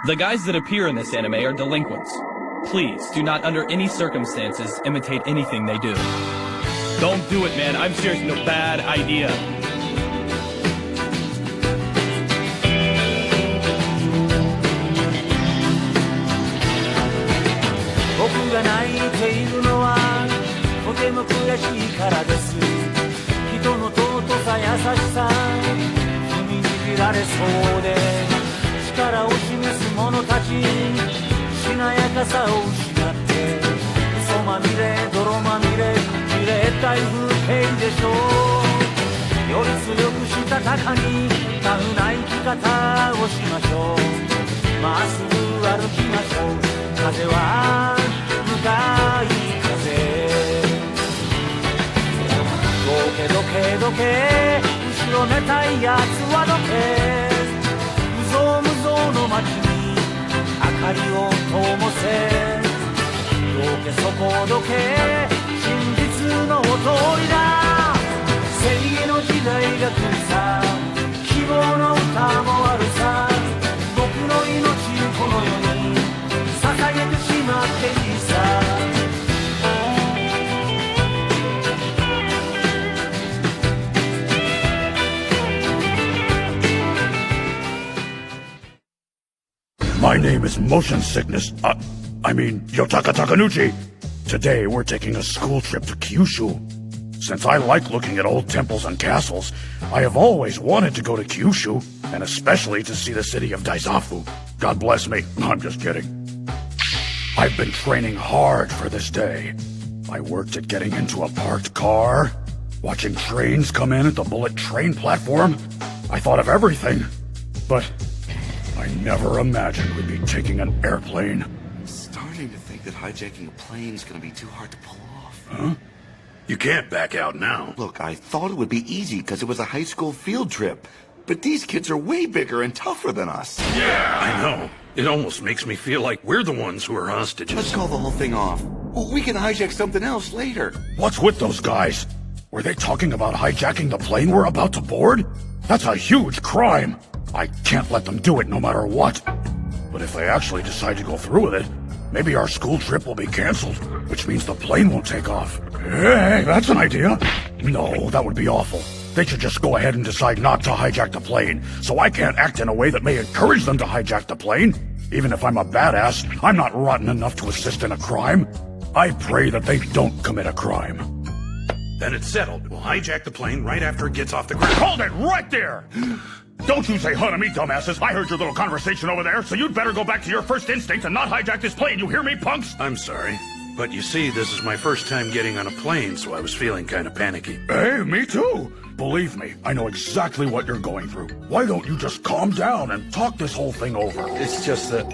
The guys that appear in this anime are delinquents. Please, do not under any circumstances imitate anything they do. Don't do it, man. I'm serious. No, bad idea. 僕が泣いているのはとても悔しいからです。人の尊さ優しさ踏みにじられそうで力を示す者たちしなやかさを失って嘘まみれ泥まみれじれったい風景でしょう。より強くしたたかにタフな生き方をしましょう。まっすぐ歩きましょう。風は向かい風どけどけどけ後ろめたいやつはどけ無造無造の街に明かりを灯せどけそこどけ真実の通りだ。正義の時代が来るさ希望の歌もあるさ僕の命この世に捧げてしまっていいさ。My name is Motion Sickness. I mean, Yotaka Takanouchi. Today, we're taking a school trip to Kyushu. Since I like looking at old temples and castles, I have always wanted to go to Kyushu, and especially to see the city of Daizafu. God bless me. I'm just kidding. I've been training hard for this day. I worked at getting into a parked car, watching trains come in at the bullet train platform. I thought of everything, but I never imagined we'd be taking an airplane. I'm starting to think that hijacking a plane's gonna be too hard to pull off. Huh? You can't back out now. Look, I thought it would be easy because it was a high school field trip. But these kids are way bigger and tougher than us. Yeah, I know. It almost makes me feel like we're the ones who are hostages. Let's call the whole thing off. We can hijack something else later. What's with those guys? Were they talking about hijacking the plane we're about to board? That's a huge crime. I can't let them do it no matter what. But if they actually decide to go through with it, maybe our school trip will be canceled, which means the plane won't take off. Hey, that's an idea. No, that would be awful. They should just go ahead and decide not to hijack the plane, so I can't act in a way that may encourage them to hijack the plane. Even if I'm a badass, I'm not rotten enough to assist in a crime. I pray that they don't commit a crime. Then it's settled. We'll hijack the plane right after it gets off the ground. Hold it right there! Don't you say huh to me, dumbasses. I heard your little conversation over there, so you'd better go back to your first instinct and not hijack this plane. You hear me, punks? I'm sorry. But you see, this is my first time getting on a plane, so I was feeling kind of panicky. Hey, me too. Believe me, I know exactly what you're going through. Why don't you just calm down and talk this whole thing over? It's just that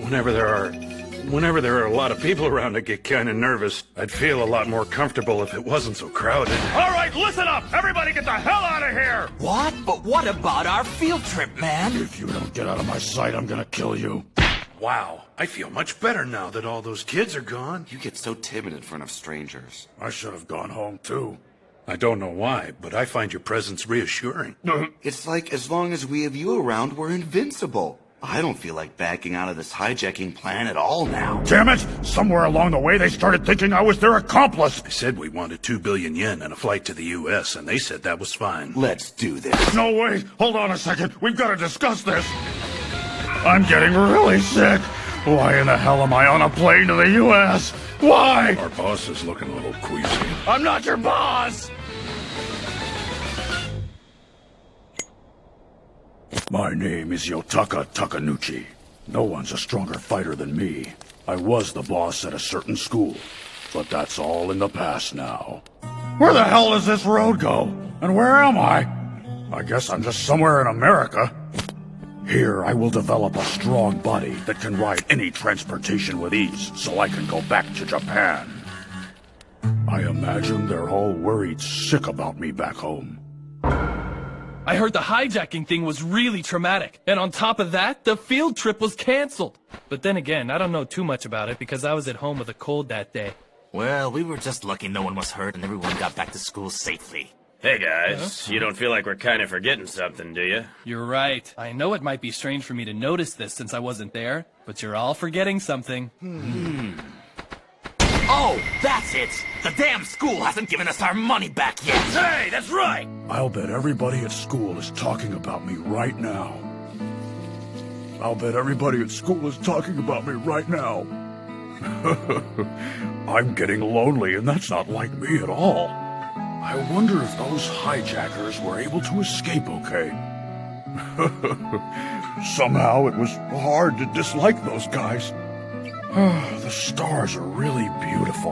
whenever there are a lot of people around, I get kind of nervous. I'd feel a lot more comfortable if it wasn't so crowded. All right, listen up! Everybody get the hell out of here! What? But what about our field trip, man? If you don't get out of my sight, I'm gonna kill you. Wow, I feel much better now that all those kids are gone. You get so timid in front of strangers. I should have gone home, too. I don't know why, but I find your presence reassuring. It's like as long as we have you around, we're invincible. I don't feel like backing out of this hijacking plan at all now. Damn it! Somewhere along the way, they started thinking I was their accomplice. I said we wanted 2 billion yen and a flight to the U.S., and they said that was fine. Let's do this. No, wait! Hold on a second. We've got to discuss this. I'm getting really sick. Why in the hell am I on a plane to the U.S.? Why? Our boss is looking a little queasy. I'm not your boss! My name is Yotaka Takanouchi. No one's a stronger fighter than me. I was the boss at a certain school, but that's all in the past now. Where the hell does this road go? And where am I? I guess I'm just somewhere in America. Here, I will develop a strong body that can ride any transportation with ease, so I can go back to Japan. I imagine they're all worried sick about me back home. I heard the hijacking thing was really traumatic, and on top of that, the field trip was canceled. But then again, I don't know too much about it because I was at home with a cold that day. Well, we were just lucky no one was hurt and everyone got back to school safely. Hey guys, you don't feel like we're kind of forgetting something, do you? You're right. I know it might be strange for me to notice this since I wasn't there, but you're all forgetting something. Oh, that's it! The damn school hasn't given us our money back yet! Hey, that's right! I'll bet everybody at school is talking about me right now. I'll bet everybody at school is talking about me right now. I'm getting lonely, and that's not like me at all. I wonder if those hijackers were able to escape okay. Somehow it was hard to dislike those guys. The stars are really beautiful.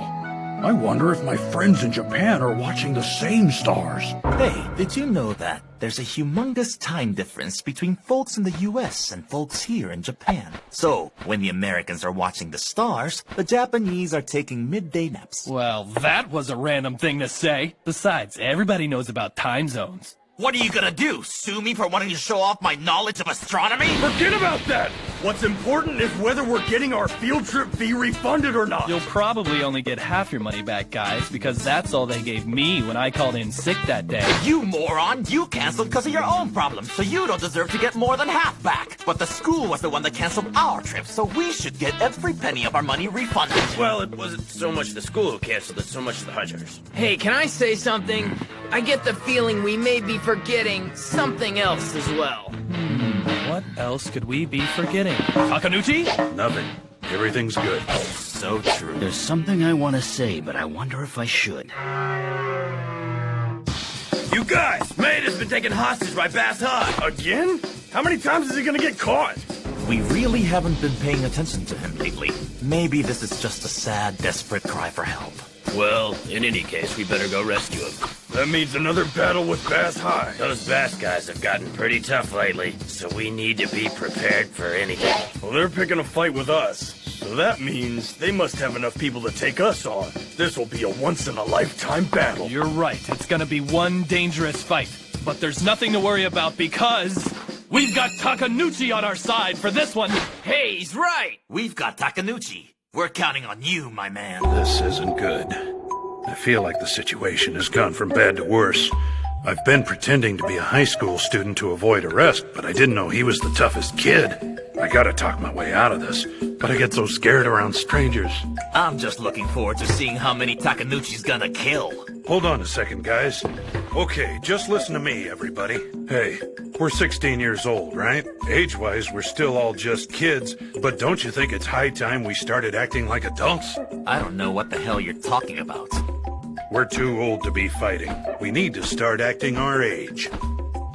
I wonder if my friends in Japan are watching the same stars. Hey, did you know that there's a humongous time difference between folks in the US and folks here in Japan? So, when the Americans are watching the stars, the Japanese are taking midday naps. Well, that was a random thing to say. Besides, everybody knows about time zones. What are you gonna do? Sue me for wanting to show off my knowledge of astronomy? Forget about that! What's important is whether we're getting our field trip fee refunded or not. You'll probably only get half your money back, guys, because that's all they gave me when I called in sick that day. You moron! You canceled because of your own problems, so you don't deserve to get more than half back. But the school was the one that canceled our trip, so we should get every penny of our money refunded. Well, it wasn't so much the school who canceled it, so much the hijackers. Hey, can I say something? I get the feeling we may be forgetting something else as well. What else could we be forgetting? Takanuchi? Nothing. Everything's good. So true. There's something I want to say, but I wonder if I should. You guys! Maid has been taken hostage by Bass High! Again? How many times is he gonna get caught? We really haven't been paying attention to him lately. Maybe this is just a sad, desperate cry for help. Well, in any case, we better go rescue him. That means another battle with Bass High. Those Bass guys have gotten pretty tough lately, so we need to be prepared for anything. Well, they're picking a fight with us, so that means they must have enough people to take us on. This will be a once-in-a-lifetime battle. You're right. It's gonna be one dangerous fight. But there's nothing to worry about because we've got Takanuchi on our side for this one. Hey, he's right! We've got Takanuchi. We're counting on you, my man. This isn't good. I feel like the situation has gone from bad to worse. I've been pretending to be a high school student to avoid arrest, but I didn't know he was the toughest kid. I gotta talk my way out of this, but I get so scared around strangers. I'm just looking forward to seeing how many Takanuchi's gonna kill. Hold on a second, guys. Okay, just listen to me, everybody. Hey, we're 16 years old, right? Age-wise, we're still all just kids, but don't you think it's high time we started acting like adults? I don't know what the hell you're talking about. We're too old to be fighting. We need to start acting our age.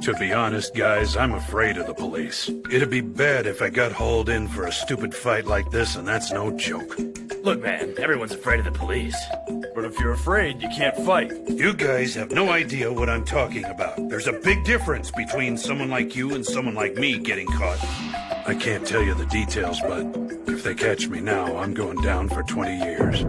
To be honest, guys, I'm afraid of the police. It'd be bad if I got hauled in for a stupid fight like this, and that's no joke. Look, man, everyone's afraid of the police. But if you're afraid, you can't fight. You guys have no idea what I'm talking about. There's a big difference between someone like you and someone like me getting caught. I can't tell you the details, but if they catch me now, I'm going down for 20 years.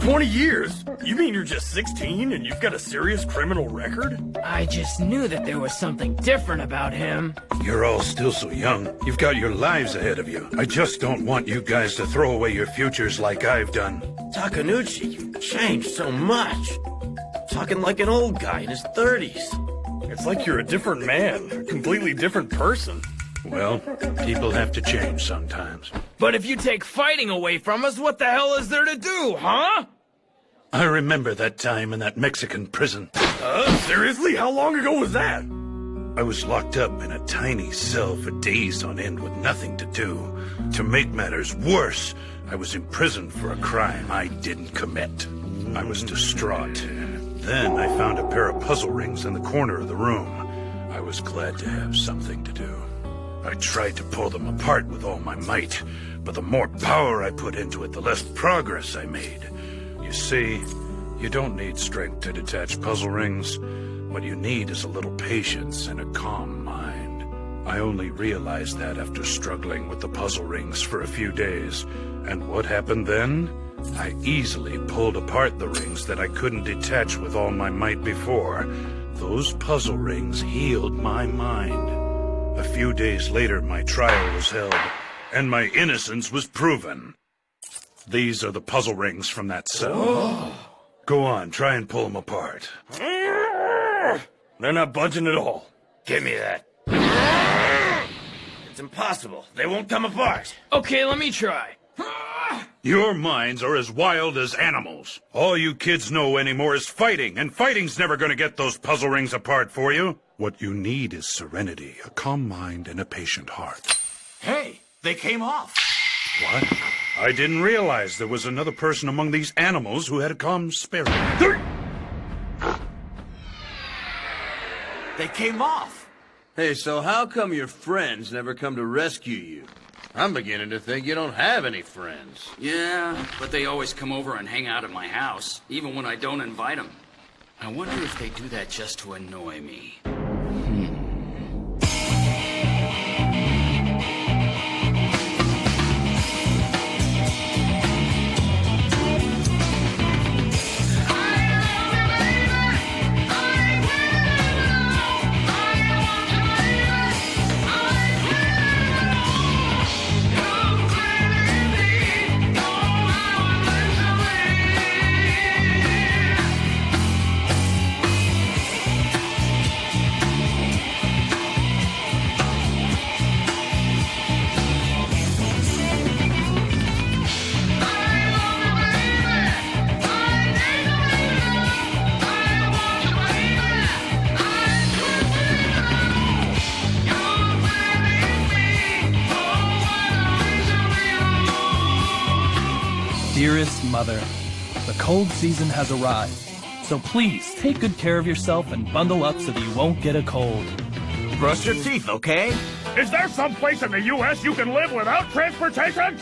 20 years? You mean you're just 16 and you've got a serious criminal record? I just knew that there was something different about him. You're all still so young. You've got your lives ahead of you. I just don't want you guys to throw away your futures like I've done. Takanuchi, you've changed so much. Talking like an old guy in his 30s. It's like you're a different man, a completely different person. Well, people have to change sometimes. But if you take fighting away from us, what the hell is there to do, huh? I remember that time in that Mexican prison. Seriously? How long ago was that? I was locked up in a tiny cell for days on end with nothing to do. To make matters worse, I was imprisoned for a crime I didn't commit. I was distraught. Then I found a pair of puzzle rings in the corner of the room. I was glad to have something to do. I tried to pull them apart with all my might, but the more power I put into it, the less progress I made. You see, you don't need strength to detach puzzle rings. What you need is a little patience and a calm mind. I only realized that after struggling with the puzzle rings for a few days. And what happened then? I easily pulled apart the rings that I couldn't detach with all my might before. Those puzzle rings healed my mind. A few days later, my trial was held, and my innocence was proven. These are the puzzle rings from that cell. Go on, try and pull them apart. They're not budging at all. Give me that. It's impossible. They won't come apart. Okay, let me try. Your minds are as wild as animals. All you kids know anymore is fighting, and fighting's never gonna get those puzzle rings apart for you. What you need is serenity, a calm mind, and a patient heart. Hey, they came off. What? I didn't realize there was another person among these animals who had a calm spirit. They came off. Hey, so how come your friends never come to rescue you? I'm beginning to think you don't have any friends. Yeah, but they always come over and hang out at my house, even when I don't invite them. I wonder if they do that just to annoy me. Dearest Mother, the cold season has arrived, so please take good care of yourself and bundle up so that you won't get a cold. Brush your teeth, okay? Is there some place in the U.S. you can live without transportation?